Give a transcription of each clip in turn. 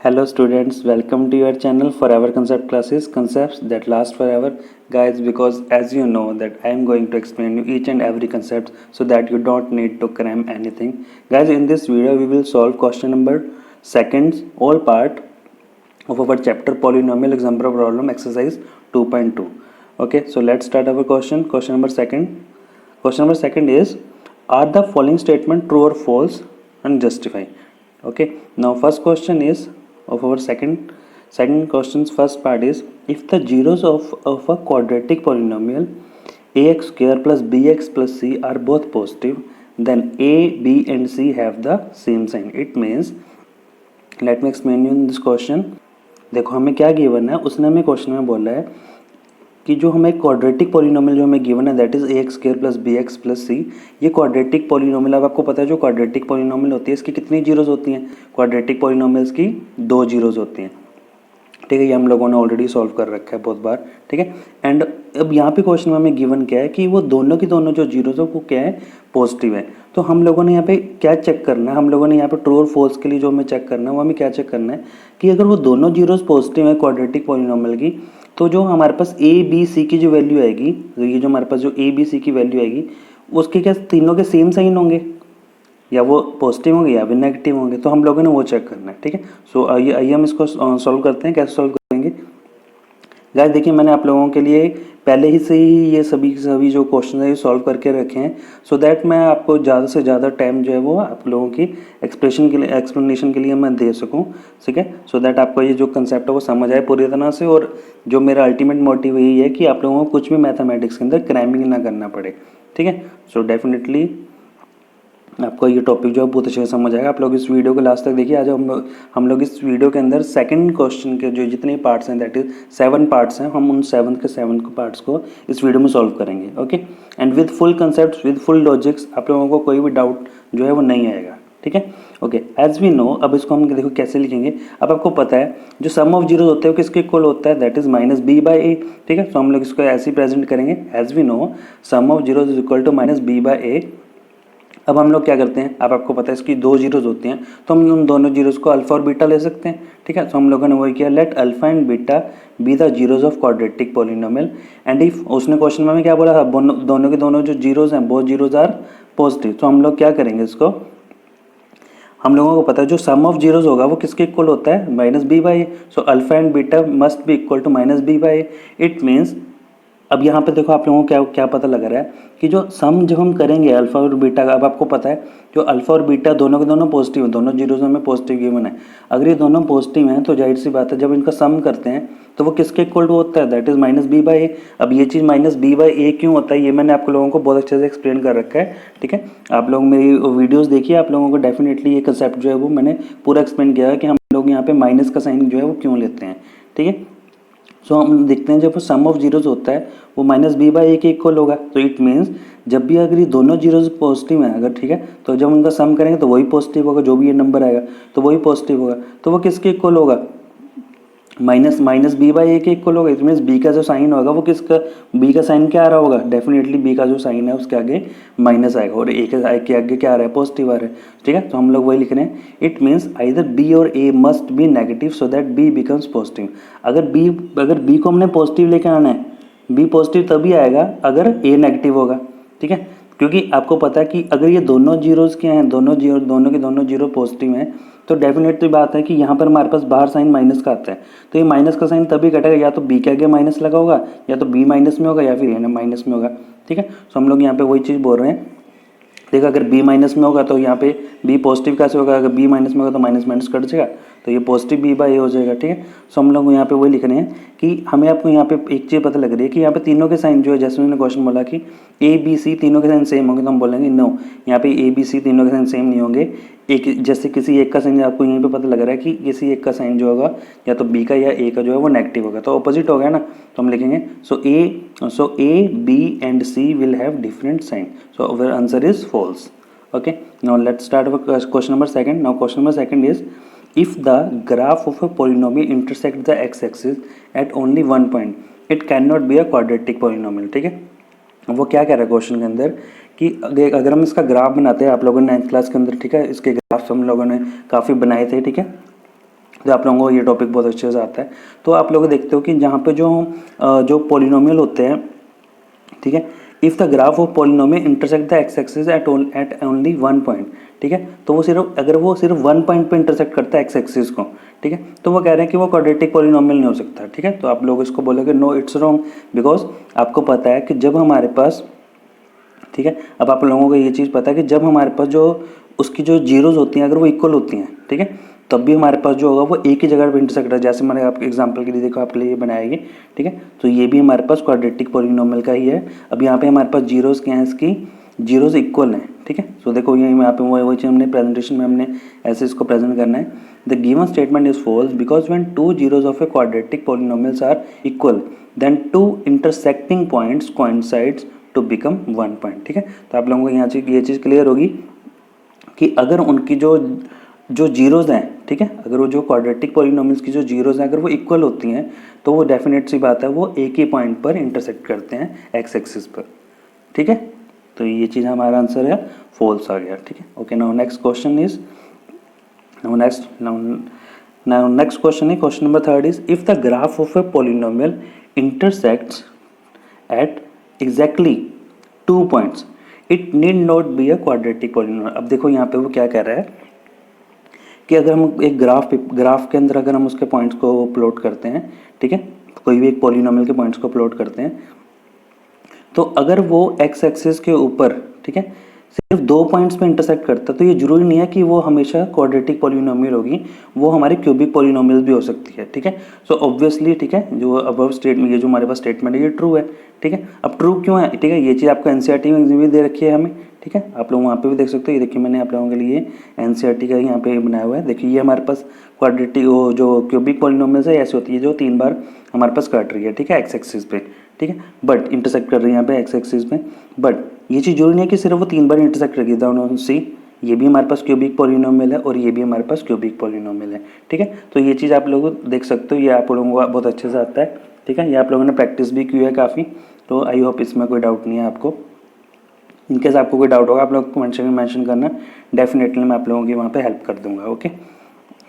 Hello students, welcome to your channel Forever Concept Classes, concepts that last forever. Guys, because as you know that I am going to explain you each and every concept so that you don't need to cram anything. Guys, in this video we will solve question number second, all part of our chapter polynomial example problem exercise 2.2. Okay, so let's start our question. Question number second is, are the following statement true or false and justify? Okay, now first question is of our second question's first part is, if the zeros of a quadratic polynomial ax square plus bx plus c are both positive, then a, b and c have the same sign. It means, let me explain you in this question. देखो हमें क्या given है, उसने हमें question में बोला है कि जो हमें क्वाड्रेटिक पॉलिनोमियल जो हमें गिवन है that is A X square plus B X plus C. ये क्वाड्रेटिक पॉलिनोमियल, अब आपको पता है जो क्वाड्रेटिक पॉलिनोमियल होती है इसकी कितनी जीरोज होती हैं? क्वाड्रेटिक पॉलिनोमियल्स की 2 जीरोज होती हैं। ठीक है, ये हम लोगों ने ऑलरेडी सॉल्व कर रखा है बहुत बार। ठीक है, एंड अब यहाँ पे क्वेश्चन में हमें गिवन क्या है कि वो दोनों की दोनों जो जीरोज है वो क्या है? पॉजिटिव है। तो हम लोगों ने यहाँ पे क्या चेक करना है? हम लोगों ने यहाँ पे ट्रू और फॉल्स के लिए जो हमें चेक करना है वो हमें क्या चेक करना है कि अगर वो दोनों जीरोज पॉजिटिव है क्वाड्रेटिक पॉलिनोमियल की, तो जो हमारे पास ए बी सी की जो वैल्यू आएगी, तो ये जो हमारे पास जो ए बी सी की वैल्यू आएगी उसके क्या तीनों के सेम साइन होंगे, या वो पॉजिटिव होंगे या फिर नेगेटिव होंगे। तो हम लोगों ने वो चेक करना है। ठीक है, सो आइए हम इसको सॉल्व करते हैं। कैसे सॉल्व करेंगे गाइस? देखिए, मैंने आप लोगों के लिए पहले ही से ही ये सभी जो क्वेश्चन है ये सॉल्व करके रखे हैं, सो दैट मैं आपको ज़्यादा से ज़्यादा टाइम जो है वो आप लोगों की एक्सप्लेनेशन के लिए मैं दे सकूं। ठीक है, सो दैट आपको ये जो कंसेप्ट है वो समझ आए पूरी तरह से, और जो मेरा अल्टीमेट मोटिव यही है कि आप लोगों को कुछ भी मैथमेटिक्स के अंदर क्रैमिंग ना करना पड़े। ठीक है, सो डेफिनेटली आपको ये टॉपिक जो है बहुत अच्छे से समझ आएगा। आप लोग इस वीडियो को लास्ट तक देखिए। आज हम लोग इस वीडियो के अंदर सेकंड क्वेश्चन के जो जितने पार्ट्स हैं दैट इज 7 पार्ट्स हैं, हम उन 7 पार्ट्स को इस वीडियो में सॉल्व करेंगे। Okay, and with full concept with full logics, आप लोगों को कोई भी डाउट जो है वो नहीं आएगा। ठीक है, ओके, एज वी नो, अब इसको हम देखो कैसे लिखेंगे। अब आपको पता है जो सम ऑफ जीरो होते हैं वो किसके इक्वल होता है? That is minus B by A. ठीक है, तो हम लोग इसको ऐसे ही प्रेजेंट करेंगे। As we know sum of zero is equal to minus B by A. अब हम लोग क्या करते हैं, अब आपको पता है इसकी 2 जीरोज होती हैं, तो हम उन दोनों जीरोज को अल्फा और बीटा ले सकते हैं। ठीक है, तो हम लोगों ने वही किया, let alpha and beta be the zeros of quadratic polynomial and if, उसने क्वेश्चन में हमें क्या बोला था? दोनों के दोनों जो जीरोज हैं बोथ जीरोज आर पॉजिटिव। तो हम लोग क्या करेंगे इसको, हम लोगों को पता है जो सम ऑफ जीरोज होगा वो किसके इक्वल होता है? Minus B by A. So alpha and beta must be equal to minus B by A. It means, अब यहाँ पे देखो आप लोगों को क्या क्या पता लग रहा है कि जो सम जब हम करेंगे अल्फा और बीटा का, अब आपको पता है जो अल्फा और बीटा दोनों के दोनों पॉजिटिव हैं, दोनों जीरोज में पॉजिटिव गिवन है। अगर ये दोनों पॉजिटिव हैं तो जाहिर सी बात है जब इनका सम करते हैं तो वो किसके इक्वल टू होता है? That is minus B by A. अब ये चीज़ माइनस बी बाई ए क्यों होता है ये मैंने आप लोगों को बहुत अच्छे से एक्सप्लेन कर रखा है। ठीक है, आप लोग मेरी वीडियोज़ देखिए, आप लोगों को डेफिनेटली ये कंसेप्ट जो है वो मैंने पूरा एक्सप्लेन किया है कि हम लोग यहाँ पे माइनस का साइन जो है वो क्यों लेते हैं। ठीक है, सो हम देखते हैं जब सम ऑफ जीरोज होता है वो माइनस बी बाई ए के इक्वल होगा। तो इट मीन्स जब भी अगर ये दोनों जीरोज पॉजिटिव हैं अगर, ठीक है, तो जब उनका सम करेंगे तो वही पॉजिटिव होगा, जो भी ये नंबर आएगा तो वही पॉजिटिव होगा। तो वो किसके इक्वल होगा? माइनस बी बाई ए के इक्वल होगा। इट मीन्स बी का जो साइन होगा वो किसका, बी का साइन क्या आ रहा होगा? डेफिनेटली बी का जो साइन है उसके आगे माइनस आएगा, और ए के आगे क्या आ रहा है? पॉजिटिव आ रहा है। ठीक है, तो हम लोग वही लिख रहे हैं। इट मीन्स आइदर बी और A must be negative so that B becomes positive. अगर बी को हमने पॉजिटिव लेके आना है, बी पॉजिटिव तभी आएगा अगर ए नेगेटिव होगा। ठीक है, क्योंकि आपको पता है कि अगर ये दोनों जीरोज क्या हैं, दोनों के दोनों जीरो पॉजिटिव हैं, तो डेफिनेटली बात है कि यहाँ पर हमारे पास बाहर साइन माइनस का आता है। तो ये माइनस का साइन तभी कटेगा या तो बी के आगे माइनस लगा होगा, या तो बी माइनस में होगा, या फिर ए माइनस में होगा। ठीक है, तो हम लोग यहाँ पे वही चीज़ बोल रहे हैं। देखो अगर बी माइनस में होगा तो यहाँ पे बी पॉजिटिव कैसे होगा? अगर बी माइनस में होगा तो माइनस माइनस कट जाएगा, तो ये पॉजिटिव बी बाई ए हो जाएगा। ठीक है, सो हम लोग यहाँ पे वही लिख रहे हैं कि हमें आपको यहाँ पे एक चीज़ पता लग रही है कि यहाँ पे तीनों के साइन जो है, जैसे उन्होंने क्वेश्चन बोला कि ए बी सी तीनों के साइन सेम होंगे, तो हम बोलेंगे नो, यहाँ पे ए बी सी तीनों के साइन सेम नहीं होंगे। एक जैसे किसी एक का साइन आपको यहीं पे पता लग रहा है कि किसी एक का साइन जो होगा या तो बी का या ए का जो है वो नेगेटिव होगा, तो ऑपोजिट हो गया ना। तो हम लिखेंगे so A B and C will have different sign, so our answer is false. Okay, now let's start with question number second. Now question number second is, if the graph of a polynomial intersects the x-axis at only one point, it cannot be a quadratic polynomial. ठीक है, वो क्या कह रहा है question के अंदर कि अगर हम इसका ग्राफ बनाते हैं, आप लोगों ने 9th क्लास के अंदर, ठीक है, इसके ग्राफ्स हम लोगों ने काफ़ी बनाए थे। ठीक है, तो आप लोगों को ये टॉपिक बहुत अच्छे से आता है। तो आप लोग देखते हो कि जहाँ पे जो पॉलिनोमियल होते हैं, ठीक है, if the graph of polynomial intersect the x axis at only one point, ठीक है, तो वो सिर्फ अगर वो सिर्फ वन पॉइंट पे इंटरसेक्ट करता है एक्स एक्सिस को, ठीक है, तो वो कह रहे हैं कि वो क्वाड्रेटिक पॉलिनोमियल नहीं हो सकता, ठीक है। तो आप लोग इसको बोलोगे नो इट्स रॉन्ग, बिकॉज आपको पता है कि जब हमारे पास, ठीक है, अब आप लोगों को ये चीज़ पता है कि जब हमारे पास जो उसकी जो जीरोज होती हैं अगर वो इक्वल होती हैं, ठीक है, तब भी हमारे पास जो होगा वो एक ही जगह पे इंटरसेक्ट है। जैसे मैंने आपके एग्जांपल के लिए देखो आपके लिए ये बनाएगी, ठीक है, तो ये भी हमारे पास क्वाड्रेटिक पॉलिनोमियल का ही है। अब यहाँ पे हमारे पास जीरोज क्या है, इसकी जीरोज इक्वल हैं, ठीक है। सो देखो ये यहाँ पे वही चीज़ हमने प्रेजेंटेशन में हमने ऐसे इसको प्रेजेंट करना है। The given statement is false because when two zeros of a quadratic polynomials are equal then two intersecting points coincides to become one point, ठीक है। तो आप लोगों को यहाँ ये चीज़ क्लियर होगी कि अगर उनकी जो जो जीरोज हैं, ठीक है, अगर वो जो क्वाड्रेटिक पॉलिनोमियल्स की जो जीरोज हैं अगर वो इक्वल होती हैं तो वो डेफिनेट सी बात है वो एक ही पॉइंट पर इंटरसेक्ट करते हैं एक्स एक्सिस पर, ठीक है। तो ये चीज़ हमारा आंसर है फॉल्स आ गया, ठीक है। Okay, now next question is now next question is question number third is if the graph of a polynomial intersects at exactly 2 points it need not be a quadratic polynomial। अब देखो यहाँ पे वो क्या कह रहा है कि अगर हम एक ग्राफ के अंदर अगर हम उसके पॉइंट्स को प्लॉट करते हैं, ठीक है, कोई भी एक पॉलिनोमियल के पॉइंट्स को प्लॉट करते हैं, तो अगर वो एक्स एक्सिस के ऊपर, ठीक है, सिर्फ 2 पॉइंट्स पे इंटरसेक्ट करता है तो ये जरूरी नहीं है कि वो हमेशा क्वाड्रेटिक पॉलिनोमियल होगी, वो हमारी क्यूबिक पॉलिनोमियल भी हो सकती है, ठीक है। सो ऑब्वियसली, ठीक है, जो अबव स्टेटमेंट ये जो हमारे पास स्टेटमेंट है ये ट्रू है, ठीक है। अब ट्रू क्यों है, ठीक है, ये चीज़ आपको एनसीईआरटी में भी दे रखी है हमें, ठीक है, आप लोग वहाँ पे भी देख सकते हो। ये देखिए मैंने आप लोगों के लिए एनसीईआरटी का यहाँ पे बनाया हुआ है। देखिए ये हमारे पास क्वाड्रेटिक जो क्यूबिक पॉलिनोमियल्स है ऐसी होती है जो 3 बार हमारे पास कट रही है, ठीक है, एक्स एक्सिस पे, ठीक है, बट इंटरसेक्ट कर रही है यहाँ पे एक्स एक्सिस पे, बट ये चीज़ जरूरी नहीं है कि सिर्फ वो 3 बार इंटरसेक्ट करेगी। डाउन सी ये भी हमारे पास क्यूबिक पॉलिनोमियल है और ये भी हमारे पास क्यूबिक पॉलिनोमियल है, ठीक है। तो ये चीज़ आप लोग देख सकते हो, ये आप लोगों को बहुत अच्छे से आता है, ठीक है, ये आप लोगों ने प्रैक्टिस भी की है काफ़ी, तो आई होप इसमें कोई डाउट नहीं है आपको। इनकेस आपको कोई डाउट होगा आप लोग कमेंट सेक्शन में मेंशन करना, डेफिनेटली मैं आप लोगों की वहाँ पे हेल्प कर दूंगा। ओके,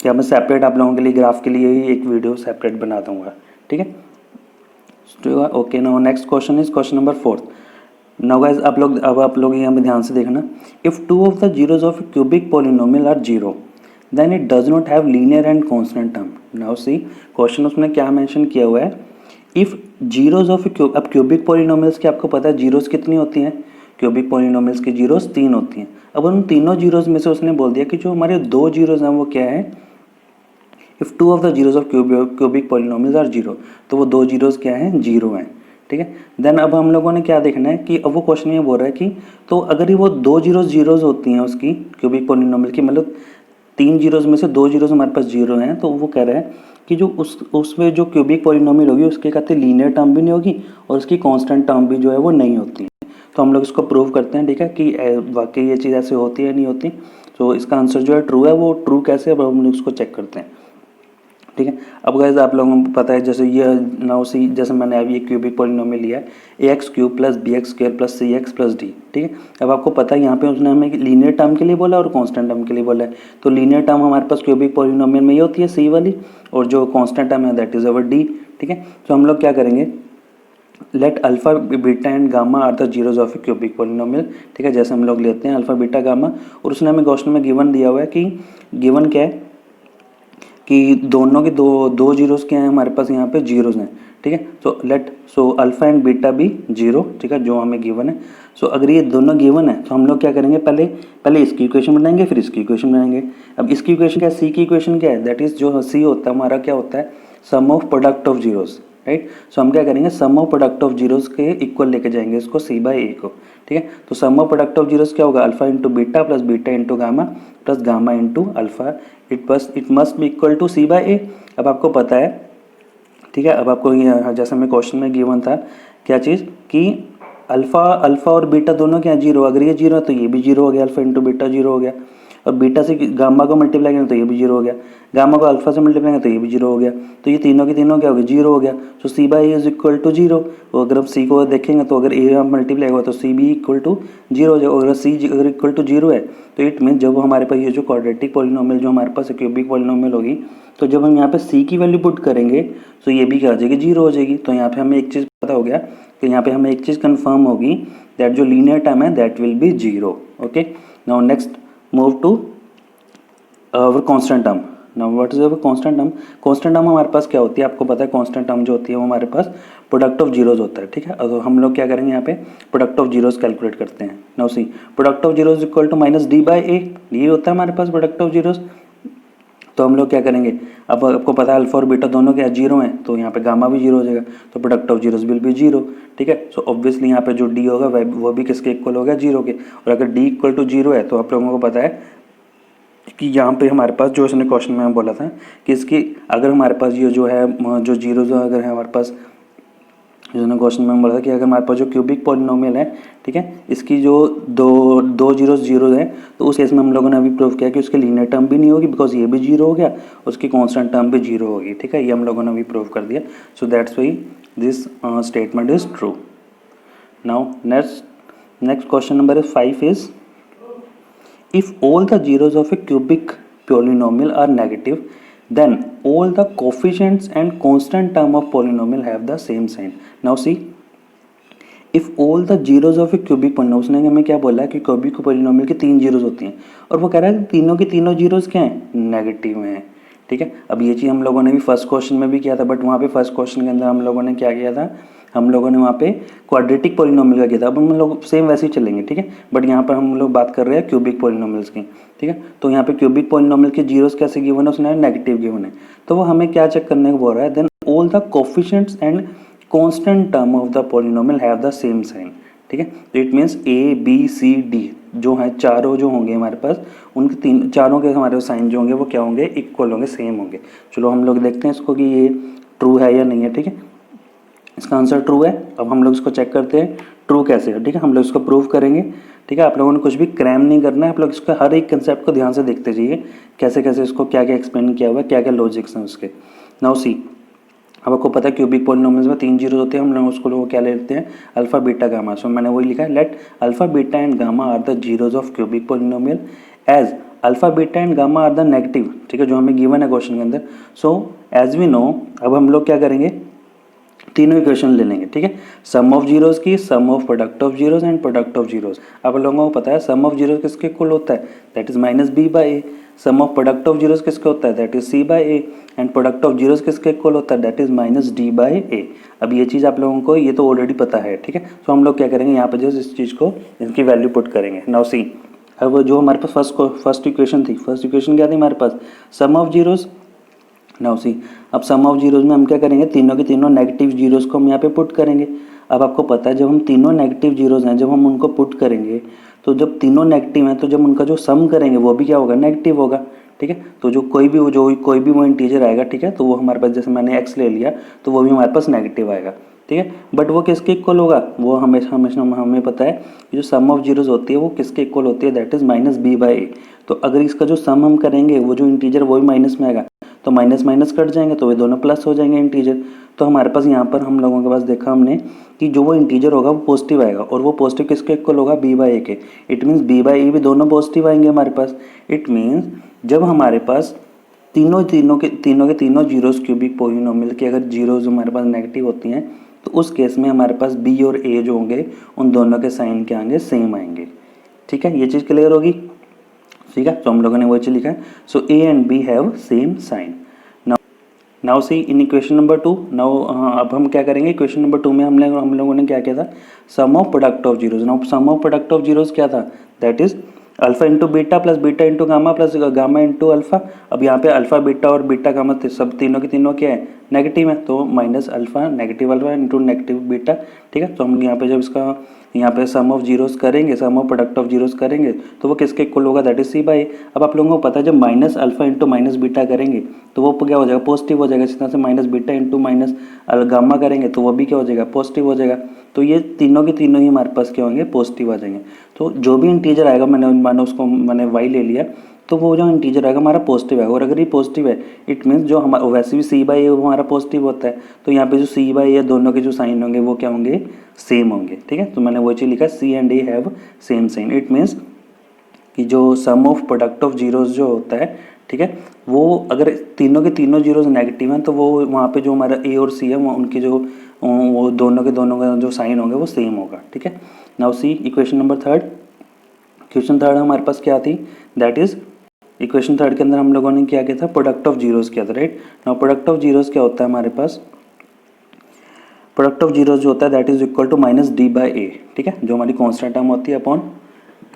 क्या मैं सेपरेट आप लोगों के लिए ग्राफ के लिए ही एक वीडियो सेपरेट बना दूंगा, ठीक है। Okay, now next question is question number 4। Now guys आप लोग यहाँ पे ध्यान से देखना, if two of the zeros of cubic polynomial are zero then it does not have linear and constant term. Now see question उसमें क्या mention किया हुआ है, इफ जीरोज ऑफ अब क्यूबिक पॉलिनोमियल्स की आपको पता है जीरोज कितनी होती हैं, क्यूबिक पॉलिनोमियल्स की जीरोज 3 होती हैं। अब उन तीनों जीरोज में से उसने बोल दिया कि जो हमारे 2 जीरोज हैं वो क्या है, if two of the zeros of cubic polynomials are zero, तो वो 2 जीरोज क्या हैं, जीरो हैं, ठीक है। देन अब हम लोगों ने क्या देखना है कि अब वो क्वेश्चन ये बोल रहा है कि तो अगर ये वो 2 जीरोज होती हैं उसकी क्यूबिक पॉलिनोमियल की, मतलब 3 जीरोज में से 2 जीरोज हमारे पास जीरो हैं, तो वो कह रहा है कि जो उसमें जो क्यूबिक पॉलिनोमियल होगी उसके कहते हैं लीनियर टर्म भी नहीं होगी और उसकी कांस्टेंट टर्म भी जो है वो नहीं होती है। तो हम लोग इसको प्रूव करते हैं, ठीक है, कि वाकई ये चीज़ ऐसे होती है नहीं होती। तो इसका आंसर जो है ट्रू है, वो ट्रू कैसे, अब हम लोग उसको चेक करते हैं, ठीक है। अब गाइस आप लोगों को पता है जैसे ये नाउ सी, जैसे मैंने अभी एक क्यूबिक पॉलिनोमियल लिया है ax³ + bx² + cx + d, ठीक है। अब आपको पता है यहाँ पे उसने हमें लीनियर टर्म के लिए बोला और कांस्टेंट टर्म के लिए बोला है। तो लीनियर टर्म हमारे पास क्यूबिक पॉलिनोमियल में ये होती है c वाली, और जो कांस्टेंट टर्म है दैट इज अवर d, ठीक है। तो हम लोग क्या करेंगे, let alpha beta and gamma are the zeros of a cubic polynomial, ठीक है। जैसे हम लोग लेते हैं अल्फा बीटा गामा, और उसने हमें क्वेश्चन में गिवन दिया हुआ है कि गिवन क्या है कि दोनों के दो जीरोस क्या हैं हमारे पास यहाँ पे जीरोस हैं, ठीक है। सो अल्फा एंड बीटा भी जीरो, ठीक है, जो हमें गिवन है। सो अगर ये दोनों गिवन है तो हम लोग क्या करेंगे, पहले इसकी इक्वेशन बनाएंगे फिर इसकी इक्वेशन बनाएंगे। अब इसकी इक्वेशन क्या है, सी की इक्वेशन क्या है, दैट इज जो सी होता है हमारा क्या होता है, sum of product of zeros, right. So हम क्या करेंगे, sum of product of zeros के इक्वल लेके जाएंगे इसको c/a को, ठीक है। तो sum of product of zeros क्या होगा, alpha into beta plus beta into gamma plus gamma into alpha, it must be equal to c/a। अब आपको पता है, ठीक है, अब आपको जैसे हमें क्वेश्चन में गिवन था क्या चीज़ कि अल्फा और बीटा दोनों क्या जीरो, अगर ये जीरो है तो ये भी जीरो हो गया, अल्फा इंटू बीटा जीरो हो गया। और बीटा से गामा को मल्टीप्लाई करेंगे तो ये भी जीरो हो गया, गामा को अल्फा से मल्टीप्लाई करेंगे तो ये भी जीरो हो गया, तो ये तीनों के तीनों क्या हो गया, जीरो हो गया। तो C by A is equal to zero. तो अगर हम सी को देखेंगे तो अगर ए मल्टीप्लाई हुआ तो सी भी इक्वल टू जीरो हो जाएगा। अगर सी अगर इक्वल टू जीरो है तो इट मीन जब हमारे पास ये जो क्वाड्रेटिक पॉलिनोमियल जो हमारे पास क्यूबिक पॉलिनोमियल होगी, तो जब हम यहाँ पे सी की वैल्यू पुट करेंगे तो ये भी क्या हो जाएगी, जीरो हो जाएगी। तो यहाँ पे हमें एक चीज़ पता हो गया कि यहाँ पे हमें एक चीज़ कंफर्म होगी दैट जो लीनियर टर्म है that will be zero. Okay, now next move to our constant term. Now what is our constant term? Constant term हमारे पास क्या होती है, आपको पता है कांस्टेंट टर्म जो होती है वो हमारे पास प्रोडक्ट ऑफ जीरोज होता है। ठीक है, तो हम लोग क्या करेंगे, यहाँ पे प्रोडक्ट ऑफ जीरोज कैलकुलेट करते हैं। Now C product of zeros equal to minus D by A, ये होता है हमारे पास प्रोडक्ट ऑफ जीरोज। तो हम लोग क्या करेंगे, अब आपको पता है अल्फा और बीटा दोनों क्या जीरो हैं, तो यहाँ पे गामा भी जीरो हो जाएगा, तो product of zeros will be zero. ठीक है, सो ऑब्वियसली यहाँ पे जो डी होगा वो भी किसके इक्वल होगा, जीरो के। और अगर डी इक्वल टू जीरो है तो आप लोगों को पता है कि यहाँ पे हमारे पास जो इसने क्वेश्चन में बोला था कि इसकी अगर हमारे पास ये जो है जो जीरो जो अगर है हमारे पास, जिसने क्वेश्चन में बोला था कि अगर हमारे पास जो क्यूबिक पॉलिनोमियल है, ठीक है, इसकी जो दो जीरो है, तो उस केस में हम लोगों ने अभी प्रूव किया कि उसके लीनियर टर्म भी नहीं होगी बिकॉज ये भी जीरो हो गया, उसकी कांस्टेंट टर्म भी जीरो होगी। ठीक है, ये हम लोगों ने अभी प्रूव कर दिया। So that's why this statement is true. Now next question number 5 is if all the zeros of a cubic polynomial are negative, then all the coefficients and constant term of polynomial have the same sign. Now see, if all the zeros of a cubic polynomial, उसने हमें क्या बोला कि cubic polynomial की 3 zeros होती हैं और वो कह रहा है तीनों की तीनों जीरोज क्या हैं, नेगेटिव हैं। ठीक है, अब ये चीज़ हम लोगों ने भी फर्स्ट क्वेश्चन में भी किया था, बट वहाँ पे फर्स्ट क्वेश्चन के अंदर हम लोगों ने क्या किया था, हम लोगों ने वहाँ पे क्वाड्रेटिक पॉलिनोमियल का किया था। अब हम लोग सेम वैसे ही चलेंगे। ठीक है, बट यहाँ पर हम लोग बात कर रहे हैं क्यूबिक पॉलिनोमियल्स की। ठीक है, तो यहाँ पे क्यूबिक पॉलिनोमियल के जीरोस कैसे गिवन है, उसने नेगेटिव गिवन है, तो वो हमें क्या चेक करने को बोल रहा है, then all the coefficients and constant term of the polynomial have the same sign. ठीक है, तो it means A B C D जो है चारों जो होंगे हमारे पास, उनके चारों के हमारे साइन जो होंगे वो क्या होंगे, इक्वल होंगे, सेम होंगे। चलो हम लोग देखते हैं इसको कि ये ट्रू है या नहीं है। ठीक है, इसका आंसर ट्रू है। अब हम लोग इसको चेक करते हैं ट्रू कैसे है। ठीक है, हम लोग इसको प्रूव करेंगे। ठीक है, आप लोगों ने कुछ भी क्रैम नहीं करना है, आप लोग इसका हर एक कंसेप्ट को ध्यान से देखते जाइए, कैसे कैसे इसको क्या क्या एक्सप्लेन किया हुआ है, क्या क्या लॉजिक्स हैं उसके। नाउ सी, अब आपको पता है क्यूबिक पॉलिनोमियल्स में 3 जीरो होते हैं, हम लोग उसको लोग क्या लेते हैं, अल्फा बीटा गामा। सो मैंने वही लिखा है, let alpha beta and gamma are the zeros of cubic polynomial as alpha beta and gamma are the negative. ठीक है, जो हमें गिवन है क्वेश्चन के अंदर। सो एज वी नो, अब हम लोग क्या करेंगे, तीनों इक्वेशन ले लेंगे। ठीक है, सम ऑफ जीरोज की, sum of product of zeros and product of zeros. आप लोगों को पता है सम ऑफ जीरोज किसके इक्वल होता है, that is minus B by A. Sum of product of zeros किसके होता है, that is C by A. And product of zeros किसके इक्वल होता है, that is minus D by A. अब ये चीज़ आप लोगों को ये तो ऑलरेडी पता है। ठीक है, तो हम लोग क्या करेंगे, यहाँ पे जो इस चीज़ को इनकी वैल्यू पुट करेंगे। नाउ सी, अब जो हमारे पास फर्स्ट इक्वेशन थी, फर्स्ट इक्वेशन क्या थी हमारे पास, सम ऑफ जीरोज। नाउ सी, अब सम ऑफ जीरोज में हम क्या करेंगे, तीनों के तीनों नेगेटिव जीरोज को हम यहाँ पे पुट करेंगे। अब आपको पता है जब हम तीनों नेगेटिव जीरोज हैं, जब हम उनको पुट करेंगे, तो जब तीनों नेगेटिव हैं तो जब उनका जो सम करेंगे वो भी क्या होगा, नेगेटिव होगा। ठीक है, तो जो कोई भी वो इंटीजर आएगा, ठीक है, तो वो हमारे पास, जैसे मैंने एक्स ले लिया, तो वो भी हमारे पास नेगेटिव आएगा। ठीक है, बट वो किसके इक्वल होगा, वो हमेशा हमेशा हमें पता है कि जो सम ऑफ जीरोज होती है वो किसके इक्वल होती है, that is minus B by A. तो अगर इसका जो सम हम करेंगे, वो जो इंटीजर वो भी माइनस में आएगा, तो माइनस माइनस कट जाएंगे, तो वे दोनों प्लस हो जाएंगे इंटीजर। तो हमारे पास यहाँ पर हम लोगों के पास देखा हमने कि जो वो इंटीजर होगा वो पॉजिटिव आएगा, और वो पॉजिटिव किसके इक्वल होगा, बी बाई ए के। इट मीन्स बी बाई ए भी दोनों पॉजिटिव आएंगे हमारे पास। इट मीन्स जब हमारे पास तीनों के तीनों जीरोस क्यूबिक पॉलिनोमियल की अगर जीरोज हमारे पास नेगेटिव होती हैं, तो उस केस में हमारे पास बी और ए जो होंगे उन दोनों के साइन क्या आएंगे, सेम आएंगे। ठीक है, ये चीज़ क्लियर होगी। ठीक है, तो हम लोगों ने वही चीज़ लिखा है, so A and B have same sign. Now C in equation number 2, now अब हम क्या करेंगे, इक्वेशन नंबर 2 में हम लोगों ने क्या किया था, sum of product of zeros. Now sum of product of zeros क्या था, that is alpha into beta plus beta into gamma plus gamma into alpha. अब यहाँ पे अल्फा बीटा और बीटा गामा सब तीनों के तीनों क्या है, नेगेटिव है, तो minus alpha negative alpha into negative beta. ठीक है, तो हम यहाँ पे जब इसका यहाँ पे सम ऑफ जीरोस करेंगे, sum of product of zeros करेंगे, तो वो किसके इक्वल होगा, दैट इज सी बाई। अब आप लोगों को पता है जब minus alpha into minus beta करेंगे तो वो क्या हो जाएगा, पॉजिटिव हो जाएगा। इस तरह से minus beta into minus gamma करेंगे तो वो भी क्या हो जाएगा, पॉजिटिव हो जाएगा। तो ये तीनों के तीनों ही हमारे पास क्या होंगे, पॉजिटिव आ जाएंगे। तो जो भी इंटीजर आएगा, मैंने उसको मैंने वाई ले लिया, तो वो जो इंटीजर आएगा हमारा पॉजिटिव आएगा। और अगर ये पॉजिटिव है इट मीन्स जो हमारा वैसे भी सी बाई ए वो हमारा पॉजिटिव होता है, तो यहाँ पे जो सी बाई ए दोनों के जो साइन होंगे वो क्या होंगे, सेम होंगे। ठीक है, तो मैंने वो चीज़ लिखा C and A have same sign. It means कि जो sum of product of zeros जो होता है, ठीक है, वो अगर तीनों के तीनों जीरोस नेगेटिव हैं तो वो वहाँ पे जो हमारा ए और सी है वो उनके जो वो दोनों का जो साइन होंगे वो सेम होगा। ठीक है, now see equation number third. Question third हमारे पास क्या थी, दैट इज इक्वेशन थर्ड के अंदर हम लोगों ने क्या किया था, प्रोडक्ट ऑफ जीरोस किया था, right. Now product of zeros क्या होता है हमारे पास, प्रोडक्ट ऑफ जीरोस जो होता है that is equal to minus D by A. ठीक है, जो हमारी कॉन्स्टेंट टर्म होती है upon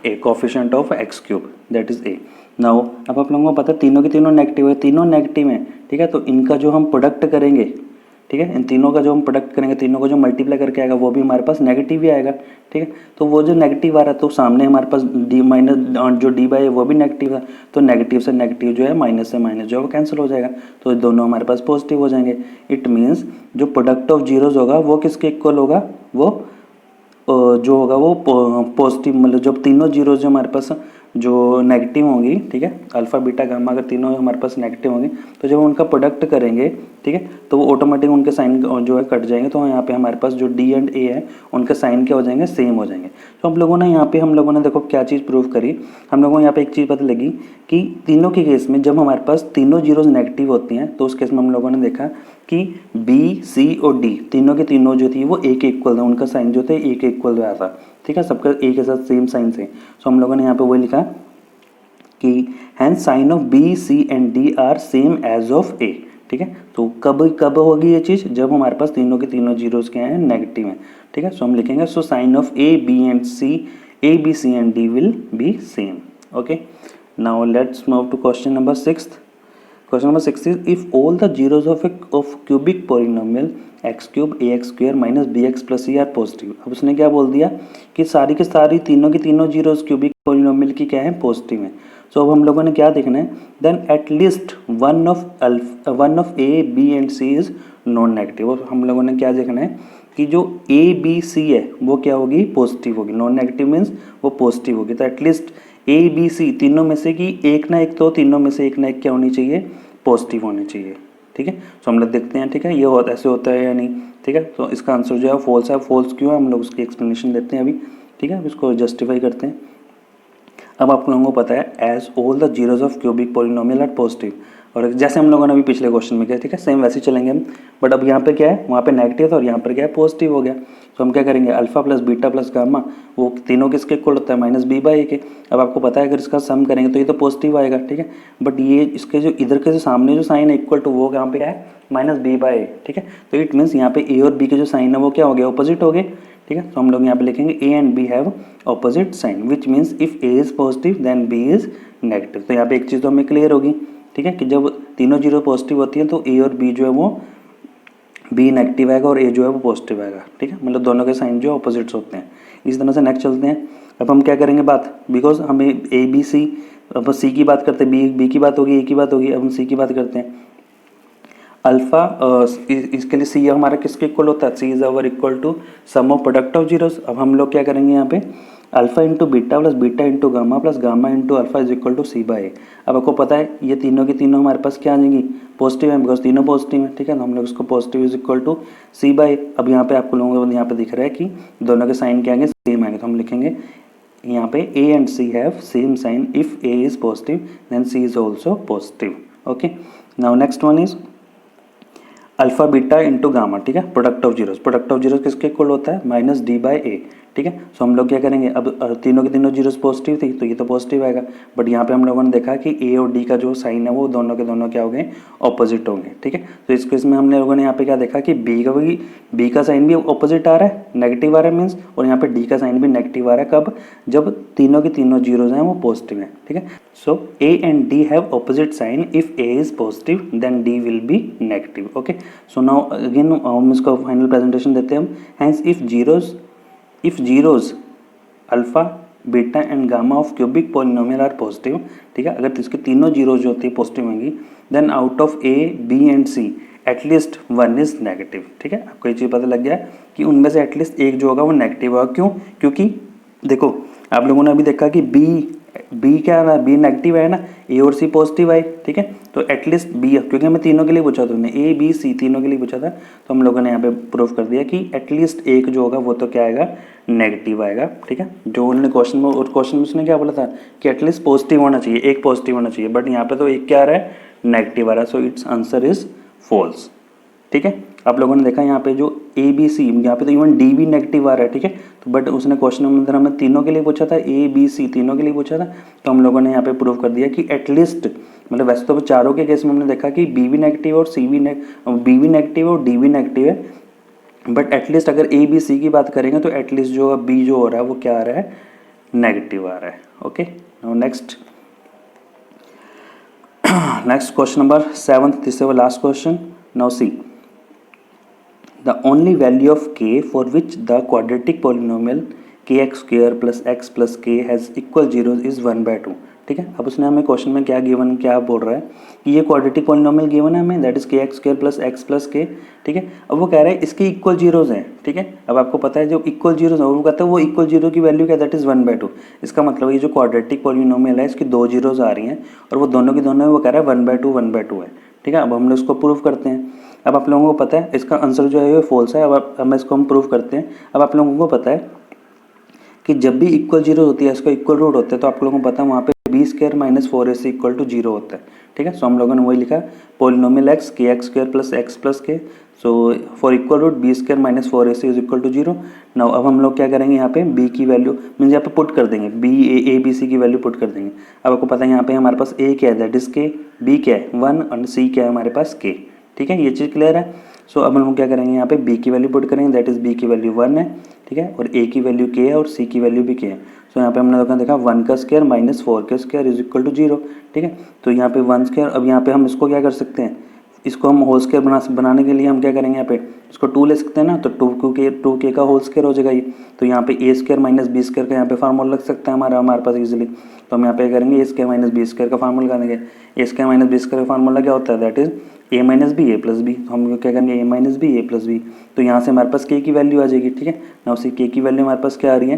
A coefficient of X cube that is A. Now अब आप लोगों को पता है तीनों के तीनों नेगेटिव है, तीनों नेगेटिव हैं। ठीक है, तो इनका जो हम प्रोडक्ट करेंगे, ठीक है, इन तीनों का जो हम प्रोडक्ट करेंगे, तीनों को जो मल्टीप्लाई करके आएगा वो भी हमारे पास नेगेटिव ही आएगा। ठीक है, तो वो जो नेगेटिव आ रहा है तो सामने हमारे पास डी माइनस जो डी बाई है वो भी नेगेटिव है, तो नेगेटिव से नेगेटिव जो है माइनस से माइनस जो है वो कैंसिल हो जाएगा, तो दोनों हमारे पास पॉजिटिव हो जाएंगे। इट मीन्स जो प्रोडक्ट ऑफ जीरोज होगा वो किसके इक्वल होगा, वो जो होगा वो पॉजिटिव, मतलब जब तीनों जीरोज जो हमारे पास जो नेगेटिव होंगी, ठीक है, अल्फा बीटा गामा अगर तीनों हमारे पास नेगेटिव होंगी तो जब उनका प्रोडक्ट करेंगे, ठीक है, तो वो ऑटोमेटिक उनके साइन जो है कट जाएंगे, तो यहाँ पे हमारे पास जो डी एंड ए है उनके साइन क्या हो जाएंगे, सेम हो जाएंगे। तो हम लोगों ने यहाँ पे देखो क्या चीज़ प्रूव करी, हम लोगों को यहाँ पे एक चीज़ पता लगी कि तीनों के केस में जब हमारे पास तीनों जीरोज नेगेटिव होती हैं तो उस केस में हम लोगों ने देखा कि बी सी और डी तीनों के तीनों जो थी वो एक इक्वल था, उनका साइन जो थे एक इक्वल रहा था। ठीक है, सबका एक के साथ सेम साइन से, सो हम लोगों ने यहाँ पे वही लिखा कि hence sign of B C and D are same as of A. ठीक है, तो कब होगी ये चीज़, जब हमारे पास तीनों के तीनों जीरोस क्या हैं, नेगेटिव हैं। ठीक है, सो हम लिखेंगे so sign of A B and C, A B C and D will be same. Okay, now let's move to question number 6। Question number 6 is if all the zeros of cubic polynomial X cube A X square minus B X plus C are positive. अब उसने क्या बोल दिया कि सारी की सारी तीनों की तीनों जीरोस क्यूबिक पॉलिनोमियल की क्या है, पॉजिटिव है। सो अब हम लोगों ने क्या देखना है, then at least one of A B and C is non negative. और हम लोगों ने क्या देखना है कि जो ए बी सी है वो क्या होगी, पॉजिटिव होगी। नॉन नेगेटिव मीन्स वो पॉजिटिव होगी, तो एटलीस्ट ए बी सी तीनों में से कि एक ना एक, तो तीनों में से एक ना एक क्या होनी चाहिए, पॉजिटिव होनी चाहिए। ठीक है, तो हम लोग देखते हैं, ठीक है, ये ऐसे होता है या नहीं। ठीक है, तो इसका आंसर जो है फॉल्स है। फॉल्स क्यों है हम लोग उसकी एक्सप्लेनेशन देते हैं अभी। ठीक है, अब इसको जस्टिफाई करते हैं। अब आप लोगों को पता है as all the zeros of cubic polynomial are positive, और जैसे हम लोगों ने अभी पिछले क्वेश्चन में किया, ठीक है, सेम वैसे ही चलेंगे हम। बट अब यहाँ पे क्या है, वहाँ पे नेगेटिव था और यहाँ पर क्या है, पॉजिटिव हो गया। तो हम क्या करेंगे, alpha plus beta plus gamma वो तीनों किसके इक्वल होता है, माइनस बी बाई ए के। अब आपको पता है अगर इसका सम करेंगे तो ये तो पॉजिटिव आएगा। ठीक है, बट ये इसके जो इधर के जो सामने जो साइन है इक्वल टू वो यहाँ पे क्या है, माइनस बी बाई ए। ठीक है, तो इट मीन्स यहाँ पे ए और बी के जो साइन है वो क्या हो गया, ऑपोजिट हो गए। ठीक है, तो हम लोग यहाँ पे लिखेंगे A and B have opposite sign which means if A is positive then B is negative. तो यहाँ पे एक चीज़ तो हमें क्लियर होगी, ठीक है, कि जब तीनों जीरो पॉजिटिव होती है तो ए और बी जो है वो बी नेगेटिव आएगा और ए जो है वो पॉजिटिव आएगा। ठीक है, मतलब दोनों के साइन जो ऑपोजिट्स होते हैं। इस तरह से नेक्स्ट चलते हैं। अब हम क्या करेंगे बात, बिकॉज हमें ए बी सी, अब सी की बात करते हैं, बी की बात होगी, ए की बात होगी, अब हम सी की बात करते हैं। अल्फा इसके लिए सी हमारा किसके इक्वल होता है, C is our equal to sum of product of zeros. अब हम लोग क्या करेंगे यहाँ पे, alpha into beta plus beta into gamma plus gamma into alpha is equal to C by A. अब आपको पता है ये तीनों की तीनों हमारे पास क्या आ जाएंगी, पॉजिटिव है, बिकॉज तीनों पॉजिटिव है। ठीक है, तो हम लोग इसको positive is equal to C by. अब यहाँ पे आपको लोगों को यहाँ पे दिख रहा है कि दोनों के साइन क्या आएंगे, सेम आएंगे, तो हम लिखेंगे यहाँ पे A and C have same sign if A is positive then C is also positive. Okay, now next one is alpha beta into gamma. ठीक है, product of zeros, product of zeros किसके equal होता है, minus D by A. ठीक है, so हम लोग क्या करेंगे, अब तीनों के तीनों जीरोस पॉजिटिव थी तो ये तो पॉजिटिव आएगा, बट यहाँ पे हम लोगों ने देखा कि ए और डी का जो साइन है वो दोनों के दोनों क्या हो गए, ऑपोजिट होंगे। ठीक है, तो इस केस में हमने लोगों ने यहाँ पे क्या देखा कि बी का साइन भी ऑपोजिट आ रहा है, नेगेटिव आ रहा है मीन्स, और यहाँ पे डी का साइन भी नेगेटिव आ रहा है। कब, जब तीनों के तीनों जीरोज हैं वो पॉजिटिव हैं। ठीक है, so A and D have opposite sign, if A is positive then D will be negative. Okay, so now again हम इसका फाइनल प्रेजेंटेशन देते हैं हम। Hence if zeros alpha beta and gamma of cubic polynomial are positive. ठीक है, अगर इसके तीनों जीरोस जो होती है पॉजिटिव होंगी then out of A B and C at least one is negative. ठीक है, आपको ये चीज़ पता लग गया कि उनमें से एटलीस्ट एक जो होगा वो नेगेटिव होगा। क्यों, क्योंकि देखो आप लोगों ने अभी देखा कि बी बी क्या है ना, बी नेगेटिव है ना, ए और सी पॉजिटिव आए, ठीक है। तो एटलीस्ट बी, क्योंकि हमें तीनों के लिए पूछा था, उन्होंने ए बी सी तीनों के लिए पूछा था, तो हम लोगों ने यहाँ पे प्रूव कर दिया कि एटलीस्ट एक जो होगा वो तो क्या आएगा, नेगेटिव आएगा, ठीक है। जो उन्होंने क्वेश्चन में, और क्वेश्चन में उसने क्या बोला था कि एटलीस्ट पॉजिटिव होना चाहिए, एक पॉजिटिव होना चाहिए, बट यहाँ पे तो एक क्या आ रहा है, नेगेटिव आ रहा है, so its answer is false, ठीक है। आप लोगों ने देखा यहाँ पे जो ए बी सी, यहाँ पे तो इवन डी भी नेगेटिव आ रहा है, ठीक है। तो बट उसने क्वेश्चन में अंदर हमें तीनों के लिए पूछा था, ए बी सी तीनों के लिए पूछा था, तो हम लोगों ने यहाँ पे प्रूव कर दिया कि एटलीस्ट, मतलब वैसे तो चारों के केस में हमने देखा कि बी भी नेगेटिव और सी भी बी भी नेगेटिव और डी भी नेगेटिव है, बट एटलीस्ट अगर ए बी सी की बात करेंगे तो एटलीस्ट जो बी जो हो रहा है वो क्या आ रहा है, नेगेटिव आ रहा है। Okay, now next question number 7, this is our last question. Now see, the only value of k for which the quadratic polynomial kx square plus x plus k has equal zeros is 1/2, ठीक है। अब उसने हमें question में क्या given, क्या बोल रहा है कि ये क्वाड्रेटिक पॉलिनोमियल गिवन है हमें, दैट इज के X square plus X plus के, ठीक है। अब वो कह रहा है इसके इक्वल जीरोज हैं, ठीक है। अब आपको पता है जो इक्वल जीरोज है वो कहता है वो इक्वल जीरो की वैल्यू क्या, दैट इज 1/2। इसका मतलब ये जो क्वाड्रेटिक पॉलिनोमियल है इसकी दो जीरोज आ रही हैं और वो दोनों की दोनों वो कह रहा है 1/2 है, ठीक है। अब हम लोग इसको प्रूव करते हैं। अब आप लोगों को पता है इसका आंसर जो है वो फॉल्स है। अब हम इसको प्रूव करते हैं। अब आप लोगों को पता है कि जब भी इक्वल जीरो होती है इसका इक्वल रूट होता है, तो आप लोगों को पता है वहाँ पे B square minus 4ac equal to 0 होता है, ठीक है। सो हम लोगों ने वही लिखा, polynomial X K X square plus X plus K, so for equal root B square minus 4ac is equal to 0। Now अब हम लोग क्या करेंगे, यहाँ पे बी की वैल्यू मीन्स यहाँ पे पुट कर देंगे, बी ए बी सी की वैल्यू पुट कर देंगे। अब आपको पता है यहाँ पे हमारे पास ए क्या है, दैट इज के, बी क्या है 1 और सी क्या है हमारे पास के, ठीक है। ये चीज़ क्लियर है। सो अब हम लोग क्या करेंगे, यहाँ पे बी की वैल्यू पुट करेंगे, दैट इज बी की वैल्यू 1 है, ठीक है, और ए की वैल्यू के है और सी की वैल्यू भी के है। सो यहाँ पे हमने देखा 1 का स्क्वायर माइनस 4 का स्क्वायर इज इक्वल टू 0, ठीक है। तो यहाँ पे 1 स्क्वायर, अब यहाँ पे हम इसको क्या कर सकते हैं, इसको हम होल स्क्वायर बनाने के लिए हम क्या करेंगे, यहाँ पे इसको 2 ले सकते हैं ना, तो 2 के का होल स्क्वायर हो जाएगा ये। तो यहाँ पे ए स्क्वायर माइनस बी स्क्वायर का यहाँ पे फार्मूला लग सकता है हमारे पास इजीली। तो हम यहाँ पे करेंगे A square minus B square का फार्मूला लगा देंगे। A square minus B square का फार्मूला क्या होता है, that is A minus B A plus B. तो हम क्या करेंगे, A minus B A plus B. तो यहाँ से हमारे पास के की वैल्यू आ जाएगी, ठीक है ना। उसी के की वैल्यू हमारे पास क्या आ रही है,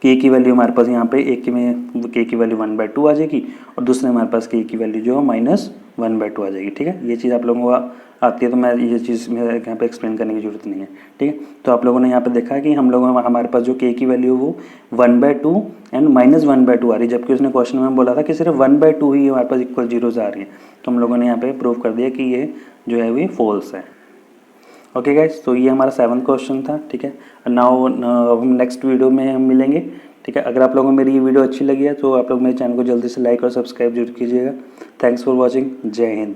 के की वैल्यू हमारे पास यहाँ पे एक में के की वैल्यू 1/2 आ जाएगी और दूसरे हमारे पास के की वैल्यू जो है माइनस 1/2 आ जाएगी, ठीक है। ये चीज़ आप लोगों को आती है तो मैं ये चीज़ यहाँ पे एक्सप्लेन करने की जरूरत नहीं है, ठीक है। तो आप लोगों ने यहाँ पे देखा कि हम लोगों हमारे पास जो के की वैल्यू वो 1/2 एंड माइनस 1/2 आ रही है, जबकि उसने क्वेश्चन में बोला था कि सिर्फ 1/2 ही हमारे पास इक्वल जीरोज आ रही है। तो हम लोगों ने यहाँ पे प्रूव कर दिया कि ये जो है वो फॉल्स है। ओके गाइस, तो ये हमारा 7th क्वेश्चन था, ठीक है। नाउ हम नेक्स्ट वीडियो में हम मिलेंगे, ठीक है। अगर आप लोगों को मेरी ये वीडियो अच्छी लगी है तो आप लोग मेरे चैनल को जल्दी से लाइक और सब्सक्राइब जरूर कीजिएगा। Thanks for watching. जय हिंद।